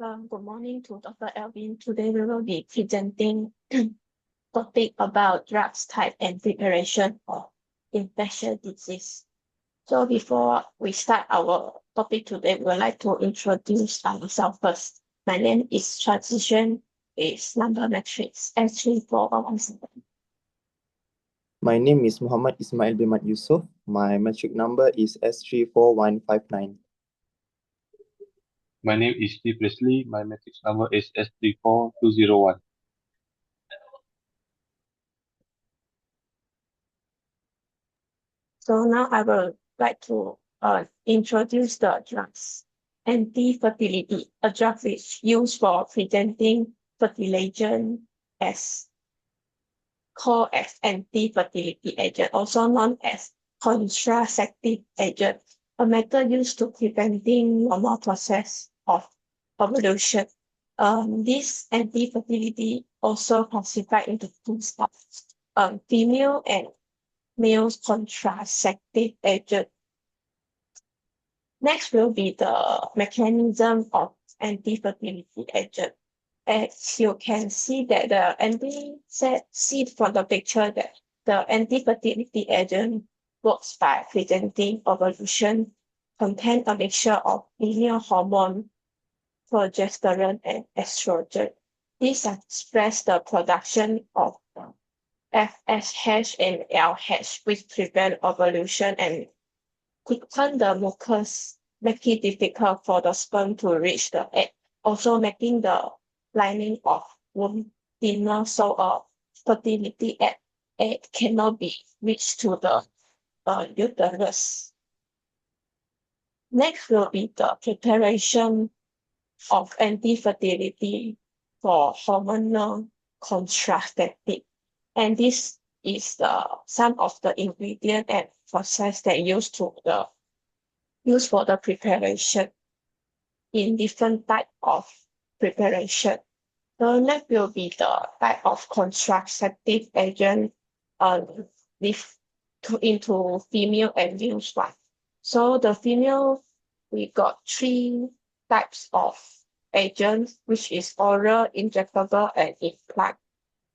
Good morning to Dr. Elvin. Today we will be presenting topic about drugs type and preparation of infectious disease. So before we start our topic today, we would like to introduce ourselves first. My name is Transition is number matrix S34117. My name is Muhammad Ismail bin Mat Yusof. My matric number is S34159. My name is PRESLEY. My matrix number is S34201. So now I would like to introduce the drugs. Anti-fertility, a drug is used for preventing fertilization as called as anti-fertility agent, also known as contraceptive agent, a method used to preventing normal process of ovulation. This anti-fertility also classified into two types, female and male contraceptive agent. Next will be the mechanism of anti-fertility agent. As you can see that see from the picture that the anti-fertility agent works by preventing ovulation, contain a mixture of female hormone, progesterone, and estrogen. These express the production of FSH and LH, which prevent ovulation and quicken the mucus, make it difficult for the sperm to reach the egg, also making the lining of womb thinner, so fertility egg cannot be reached to the uterus. Next will be the preparation of anti-fertility for hormonal contraceptive. And this is some of the ingredient and process that used for the preparation in different type of preparation. The next will be the type of contraceptive agent into female and male one. So the female, we got three types of agents, which is oral, injectable, and implant.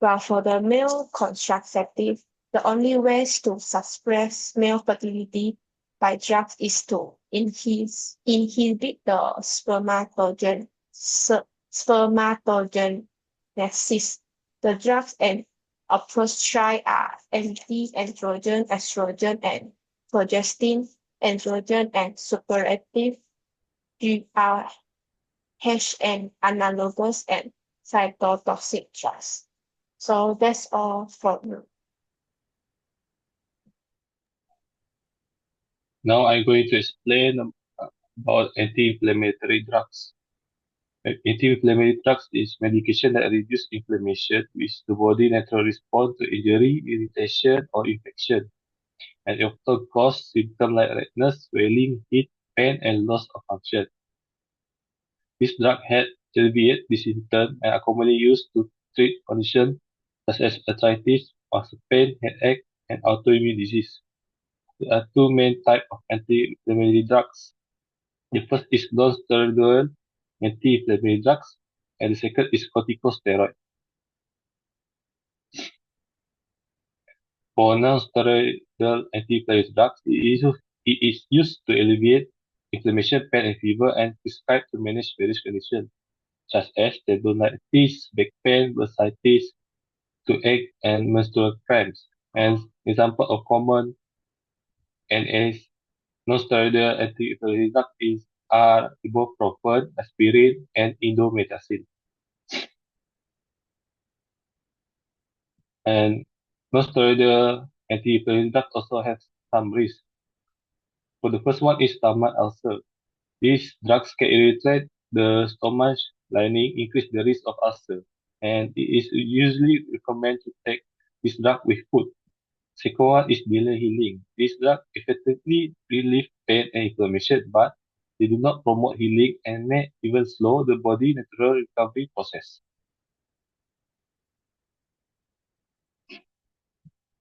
While for the male contraceptive, the only ways to suppress male fertility by drugs is to inhibit the spermatogenesis. The drugs and approach are anti-androgen, estrogen, and progestin, androgen, and superactive GRH, and analogous and cytotoxic drugs. So that's all for me. Now I'm going to explain about anti-inflammatory drugs. Anti-inflammatory drugs is medication that reduce inflammation, which the body naturally responds to injury, irritation, or infection, and often cause symptoms like redness, swelling, heat, pain, and loss of function. This drug helps alleviate these symptoms and are commonly used to treat conditions such as arthritis, muscle pain, headache, and autoimmune disease. There are two main types of anti-inflammatory drugs. The first is non-steroidal anti-inflammatory drugs, and the second is corticosteroid. For non-steroidal anti-inflammatory drugs, it is used to alleviate inflammation, pain, and fever, and prescribed to manage various conditions, such as tendonitis, back pain, bursitis, toothache, and menstrual cramps. An example of common non-steroidal anti-inflammatory drugs are ibuprofen, aspirin, and indomethacin. And non-steroidal anti-inflammatory drugs also have some risks. So the first one is stomach ulcer. These drugs can irritate the stomach lining, increase the risk of ulcer, and it is usually recommended to take this drug with food. Second one is delay healing. These drugs effectively relieve pain and inflammation, but they do not promote healing and may even slow the body's natural recovery process.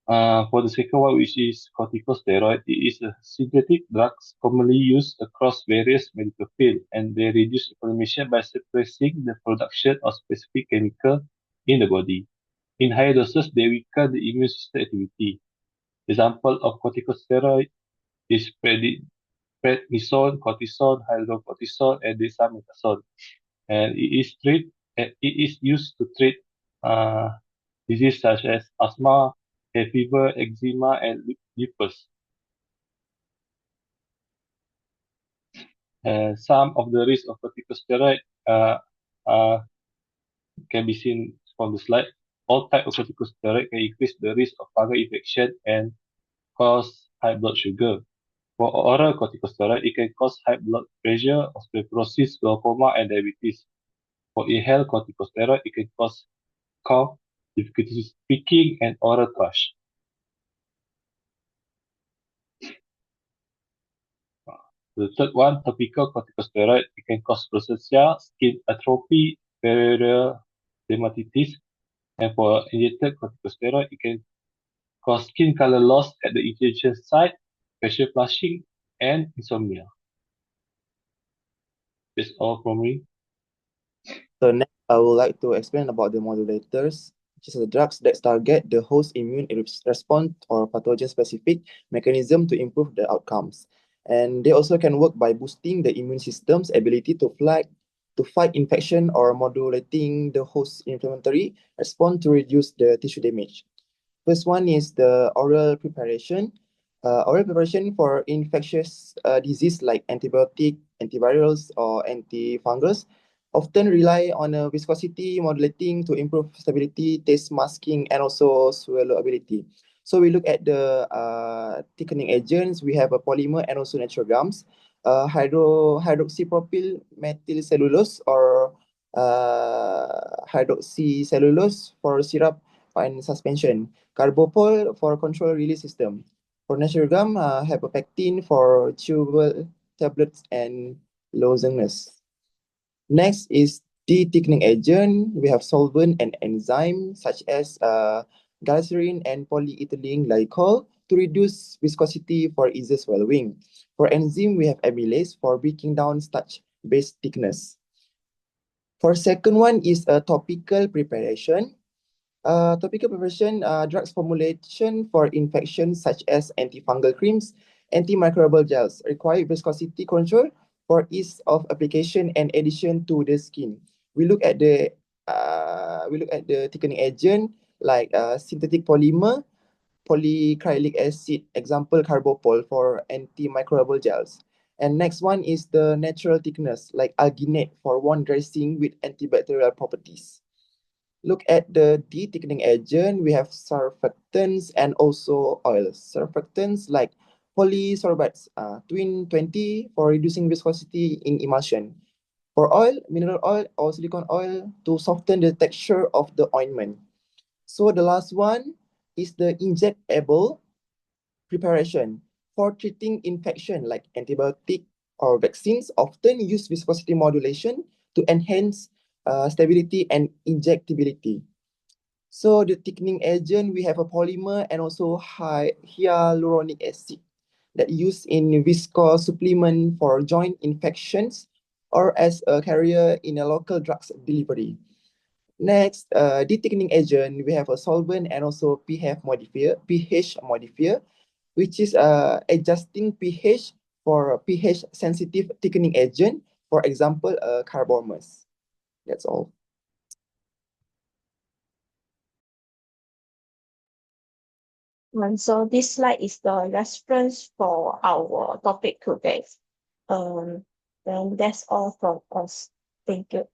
For the second one, which is corticosteroid, it is a synthetic drugs commonly used across various medical fields, and they reduce inflammation by suppressing the production of specific chemical in the body. In higher doses, they weaken the immune system activity. Example of corticosteroid is prednisone, cortisone, hydrocortisone, and dexamethasone. And it is used to treat uh, diseases such as asthma, hay fever, eczema, and lupus. Some of the risks of corticosteroid uh, can be seen from the slide. All types of corticosteroid can increase the risk of fungal infection and cause high blood sugar. For oral corticosteroid, it can cause high blood pressure, osteoporosis, glaucoma, and diabetes. For inhaled corticosteroid, it can cause cough, difficulty speaking, and oral thrush. The third one, topical corticosteroid, it can cause rosacea, skin atrophy, perioral dermatitis. And for injected corticosteroid, it can cause skin color loss at the injection site, facial flushing, and insomnia. That's all from me. So next, I would like to explain about the modulators, which is the drugs that target the host immune response or pathogen-specific mechanism to improve the outcomes. And they also can work by boosting the immune system's ability to fight infection or modulating the host inflammatory response to reduce the tissue damage. First one is the oral preparation. Oral preparation for infectious disease like antibiotic, antivirals, or antifungals often rely on a viscosity modulating to improve stability, taste masking, and also swallowability. So we look at the thickening agents. We have a polymer and also natural gums. Hydroxypropyl methylcellulose or hydroxycellulose for syrup and suspension. Carbopol for control release system. For natural gum, hypopectin for chewable tablets and lozenges. Next is de-thickening agent. We have solvent and enzyme such as glycerin and polyethylene glycol to reduce viscosity for easier swallowing. For enzyme, we have amylase for breaking down starch-based thickness. For second one is a topical preparation. Topical preparation, drugs formulation for infections such as antifungal creams, antimicrobial gels require viscosity control for ease of application and addition to the skin. We look at the thickening agent like synthetic polymer, polycrylic acid, example carbopol for antimicrobial gels. And next one is the natural thickness like alginate for wound dressing with antibacterial properties. Look at the de-thickening agent, we have surfactants and also oils. Surfactants like polysorbates, twin 20 for reducing viscosity in emulsion. For oil, mineral oil or silicone oil to soften the texture of the ointment. So the last one is the injectable preparation. For treating infection like antibiotic or vaccines, often use viscosity modulation to enhance stability and injectability. So the thickening agent, we have a polymer and also hyaluronic acid that used in viscose supplement for joint infections or as a carrier in a local drugs delivery. Next, de-thickening agent, we have a solvent and also pH modifier, which is adjusting pH for a pH sensitive thickening agent, for example, carbomus. That's all. So this slide is the reference for our topic today. Then that's all from us. Thank you.